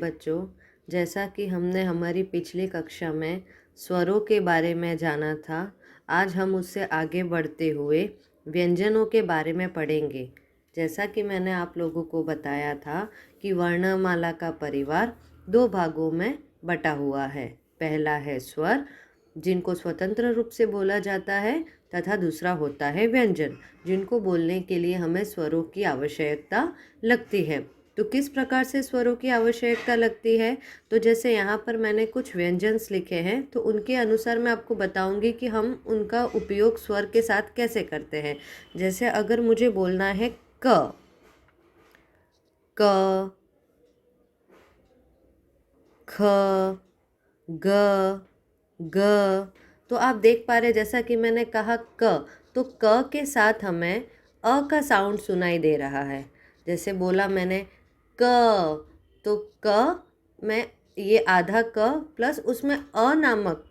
बच्चों, जैसा कि हमने हमारी पिछली कक्षा में स्वरों के बारे में जाना था, आज हम उससे आगे बढ़ते हुए व्यंजनों के बारे में पढ़ेंगे। जैसा कि मैंने आप लोगों को बताया था कि वर्णमाला का परिवार दो भागों में बटा हुआ है। पहला है स्वर, जिनको स्वतंत्र रूप से बोला जाता है, तथा दूसरा होता है व्यंजन, जिनको बोलने के लिए हमें स्वरों की आवश्यकता लगती है। तो किस प्रकार से स्वरों की आवश्यकता लगती है? तो जैसे यहाँ पर मैंने कुछ व्यंजन्स लिखे हैं, तो उनके अनुसार मैं आपको बताऊंगी कि हम उनका उपयोग स्वर के साथ कैसे करते हैं। जैसे अगर मुझे बोलना है क, क, ख, ग, ग, तो आप देख पा रहे जैसा कि मैंने कहा क, तो क के साथ हमें अ का साउंड सुनाई दे रहा है। जैसे बोला मैंने क, तो क में ये आधा क प्लस उसमें अ नामक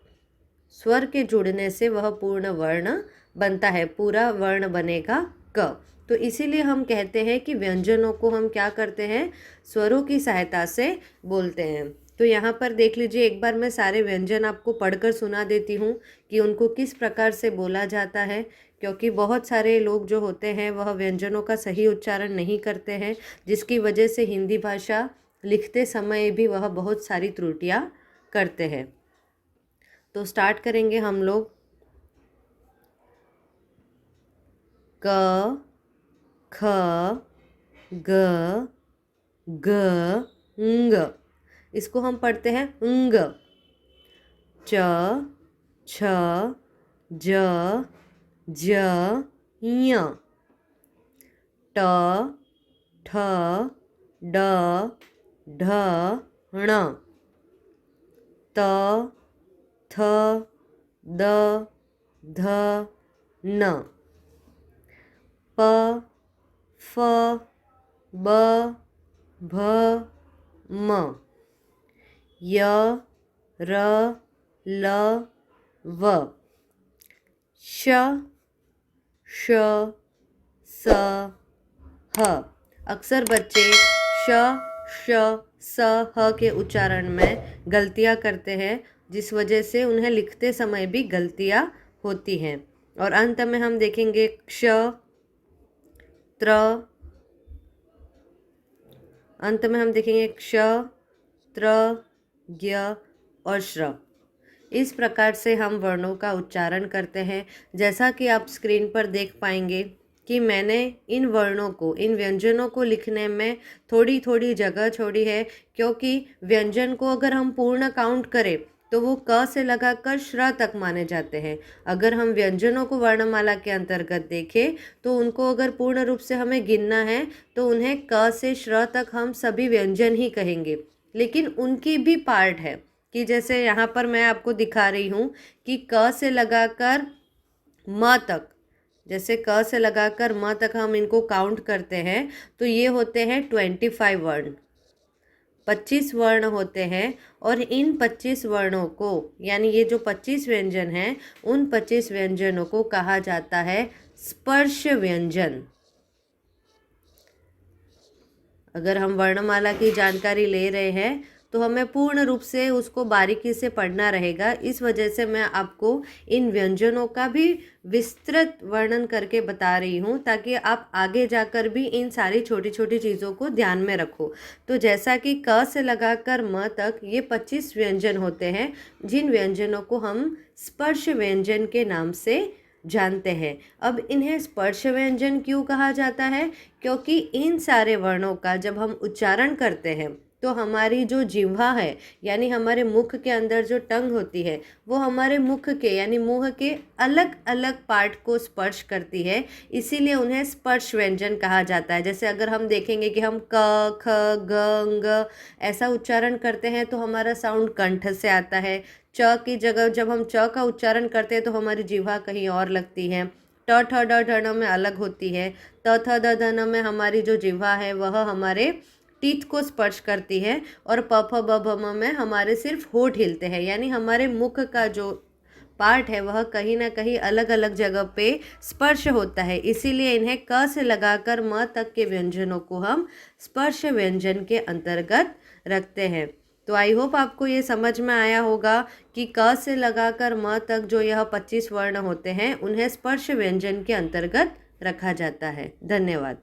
स्वर के जुड़ने से वह पूर्ण वर्ण बनता है, पूरा वर्ण बनेगा क। तो इसीलिए हम कहते हैं कि व्यंजनों को हम क्या करते हैं, स्वरों की सहायता से बोलते हैं। तो यहाँ पर देख लीजिए, एक बार मैं सारे व्यंजन आपको पढ़कर सुना देती हूँ कि उनको किस प्रकार से बोला जाता है, क्योंकि बहुत सारे लोग जो होते हैं वह व्यंजनों का सही उच्चारण नहीं करते हैं, जिसकी वजह से हिंदी भाषा लिखते समय भी वह बहुत सारी त्रुटियाँ करते हैं। तो स्टार्ट करेंगे हम लोग। क, ख, ग, ग, ng। इसको हम पढ़ते हैं ng। च, छ, ज, ज, ञ। ट, ठ, ड, ढ, ण। त, थ, द, ध, न। प, फ, ब, भ, म। य, र, ल, व। श, श, स, ह। अक्सर बच्चे श, श, स, ह के उच्चारण में गलतियाँ करते हैं, जिस वजह से उन्हें लिखते समय भी गलतियाँ होती हैं। और अंत में हम देखेंगे क्ष, त्र, अंत में हम देखेंगे क्ष, त्र, ज्ञ और श्र। इस प्रकार से हम वर्णों का उच्चारण करते हैं। जैसा कि आप स्क्रीन पर देख पाएंगे कि मैंने इन वर्णों को, इन व्यंजनों को लिखने में थोड़ी थोड़ी जगह छोड़ी है, क्योंकि व्यंजन को अगर हम पूर्ण काउंट करें तो वो क से लगाकर श्र तक माने जाते हैं। अगर हम व्यंजनों को वर्णमाला के अंतर्गत देखें तो उनको अगर पूर्ण रूप से हमें गिनना है तो उन्हें क से श्र तक हम सभी व्यंजन ही कहेंगे। लेकिन उनकी भी पार्ट है कि जैसे यहाँ पर मैं आपको दिखा रही हूँ कि क से लगाकर म तक, जैसे क से लगाकर म तक हम इनको काउंट करते हैं तो ये होते हैं 25 वर्ण, 25 वर्ण होते हैं। और इन 25 वर्णों को, यानी ये जो 25 व्यंजन हैं, उन 25 व्यंजनों को कहा जाता है स्पर्श व्यंजन। अगर हम वर्णमाला की जानकारी ले रहे हैं तो हमें पूर्ण रूप से उसको बारीकी से पढ़ना रहेगा। इस वजह से मैं आपको इन व्यंजनों का भी विस्तृत वर्णन करके बता रही हूँ, ताकि आप आगे जाकर भी इन सारी छोटी छोटी चीज़ों को ध्यान में रखो। तो जैसा कि क से लगाकर म तक ये 25 व्यंजन होते हैं, जिन व्यंजनों को हम स्पर्श व्यंजन के नाम से जानते हैं। अब इन्हें स्पर्श व्यंजन क्यों कहा जाता है? क्योंकि इन सारे वर्णों का जब हम उच्चारण करते हैं तो हमारी जो जिह्वा है, यानी हमारे मुख के अंदर जो टंग होती है, वो हमारे मुख के यानी मुंह के अलग अलग पार्ट को स्पर्श करती है, इसीलिए उन्हें स्पर्श व्यंजन कहा जाता है। जैसे अगर हम देखेंगे कि हम क, ख, ग, ng ऐसा उच्चारण करते हैं तो हमारा साउंड कंठ से आता है। च की जगह जब हम च का उच्चारण करते हैं तो हमारी जिह्वा कहीं और लगती है। ट, ठ, ड, ढ, न में अलग होती है। त, थ, द, ध, न में हमारी जो जिह्वा है वह हमारे टीथ को स्पर्श करती है। और प, फ, ब, भ, म में हमारे सिर्फ होठ हिलते हैं, यानी हमारे मुख का जो पार्ट है वह कहीं ना कहीं अलग अलग जगह पे स्पर्श होता है, इसीलिए इन्हें क से लगाकर म तक के व्यंजनों को हम स्पर्श व्यंजन के अंतर्गत रखते हैं। तो आई होप आपको ये समझ में आया होगा कि क से लगाकर म तक जो यह 25 वर्ण होते हैं उन्हें स्पर्श व्यंजन के अंतर्गत रखा जाता है। धन्यवाद।